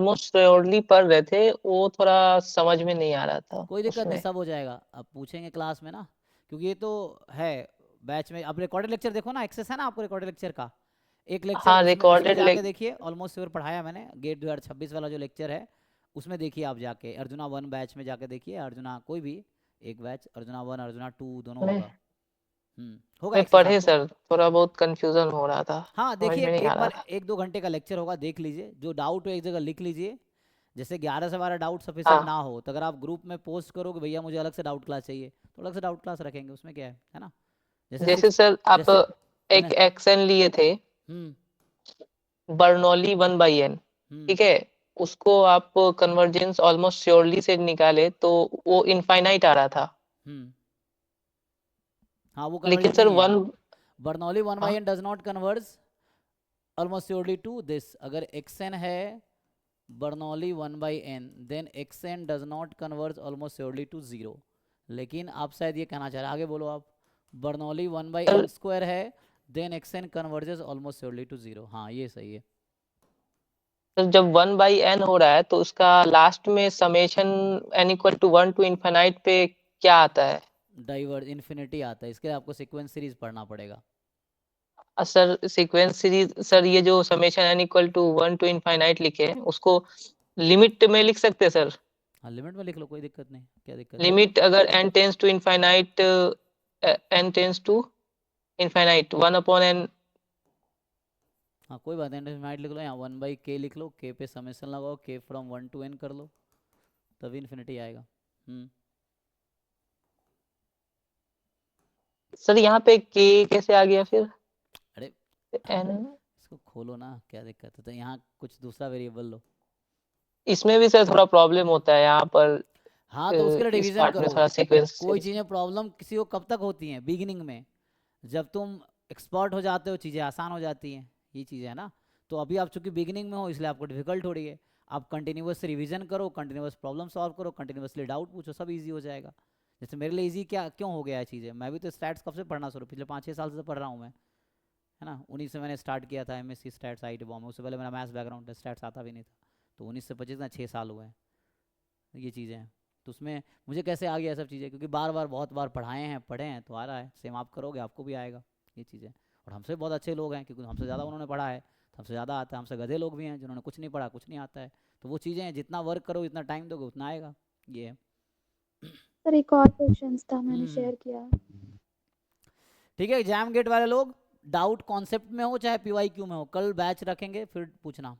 Almost surely पढ़ रहे थे, वो थोड़ा समझ में नहीं आ रहा था कोई दिक्कत नहीं, उसमें। सब हो जाएगा, अब पूछेंगे क्लास में ना, क्योंकि ये तो है बैच में। अब रिकॉर्डेड लेक्चर देखो ना, एक्सेस है ना आपको रिकॉर्डेड लेक्चर का, एक लेक्चर हाँ उसमें उसमें रिकॉर्डेड जाके देखिए, ऑलमोस्ट श्योर पढ़ाया मैंने, गेट 2026 वाला जो लेक्चर है उसमें देखिए आप जाके, अर्जुना 1 बैच में जाके देखिए, अर्जुना कोई भी एक बैच, अर्जुना 1 अर्जुना 2 दोनों में होगा। होगा में एक्सेस पढ़े आपको। सर, थोड़ा बहुत कंफ्यूजन हो रहा था, हाँ समझ देखिए, में नहीं आ एक रहा बार था। 1-2 घंटे का लेक्चर होगा, देख लीजिए, जो डाउट हो एक जगह लिख लीजिए। जैसे 11 से 12 डाउट सफिशिएंट हाँ ना हो तो अगर आप ग्रुप में पोस्ट करो कि भैया मुझे अलग से डाउट क्लास चाहिए, तो अलग से डाउट क्लास रखेंगे, उसमें क्या है ना। जैसे जैसे 6, सर आप जैसे एक मैंने, एक्शन लिए थे, हम्म बर्नौली 1/n, हम्म ठीक है, उसको आप कन्वर्जेंस ऑलमोस्ट श्योरली से निकाले तो वो इनफाइनाइट आ रहा था। हम्म हाँ वो लेकिन कन्वर्जन सर नहीं है। वन, बर्नौली वन बाई हाँ n does not converge almost surely to this. अगर एक्स एन है Bernoulli 1/n, then X n does not converge almost surely to 0। लेकिन आप शायद ये कहना चाह रहे हैं, आगे बोलो आप। बर्नौली 1/n सर, स्क्वायर है, then X n converges almost surely to 0। हाँ ये सही है। सर जब 1/n हो रहा है तो उसका लास्ट में summation n equal to 1 to infinite पे क्या आता है? डाइवर्ज इन्फिनिटी आता है, इसके लिए आपको सीक्वेंस सीरीज पढ़ना पड़ेगा। सर सीक्वेंस सीरीज, सर ये जो summation n equal to 1 to infinite लिखे हैं उसको लिमिट में लिख सकते हैं सर? हाँ लिमिट में लिख लो, कोई दिक्कत नहीं, क्या दिक्कत है। लिमिट अगर n tends to infinite, n tends to infinite 1/n। हाँ कोई बात नहीं, इन्फिनिटी लिख लो, यहाँ 1/k लिख लो, k पे समेशन लगाओ, k फ्रॉम 1 to n कर लो, तभी इन्फिनिटी आएगा। सर यहाँ पे k कैसे आ गया फिर? अरे n इसको खोलो ना, क्या दिक्कत है, तो यहाँ कुछ दूसरा वेरिएबल लो। इसमें भी सर थोड़ा प्रॉब्लम होता है यहाँ पर। हाँ तो उसके लिए इस रिवीजन पार्ट में करो। थोड़ा सीक्वेंस कोई सीरीज। चीज़ें प्रॉब्लम किसी को कब तक होती हैं, बिगिनिंग में। जब तुम एक्सपर्ट हो जाते हो चीज़ें आसान हो जाती हैं, ये चीज़ है ना। तो अभी आप चूंकि बिगिनिंग में हो इसलिए आपको डिफिकल्ट हो रही है। आप कंटिन्यूस रिवीजन करो, कंटिन्यूस प्रॉब्लम सॉल्व करो, कंटिन्यूसली डाउट पूछो, सब इजी हो जाएगा। जैसे मेरे लिए इजी क्या क्यों हो गया है चीज़ें, मैं भी तो स्टैट्स कब से पढ़ना शुरू, पिछले 5-6 साल से पढ़ रहा हूँ मैं, है ना। उन्हीं से मैंने स्टार्ट किया था MSc स्टैट्स IIT बॉम्बे, उससे पहले मेरा मैथ्स बैकग्राउंड है, स्टैट्स आता भी नहीं था। तो 19 से 25 ना 6 साल हुए हैं ये चीज़ें हैं। तो उसमें मुझे कैसे आ गया सब चीज़ें, क्योंकि बार बार बहुत बार पढ़ाए हैं पढ़े हैं तो आ रहा है, सेम आप करोगे आपको भी आएगा ये चीज़ें। और हमसे बहुत अच्छे लोग हैं, क्योंकि हमसे ज़्यादा उन्होंने पढ़ा है तो हमसे ज़्यादा आता है। हमसे गधे लोग भी हैं जिन्होंने कुछ नहीं पढ़ा, कुछ नहीं आता है। तो वो चीज़ें हैं, जितना वर्क करो जितना टाइम दोगे उतना आएगा, ये है। सर एक और क्वेश्चन था, मैंने हम्म शेयर किया। ठीक है, एग्जाम गेट वाले लोग डाउट कॉन्सेप्ट में हो चाहे PYQ में हो, कल बैच रखेंगे फिर पूछना।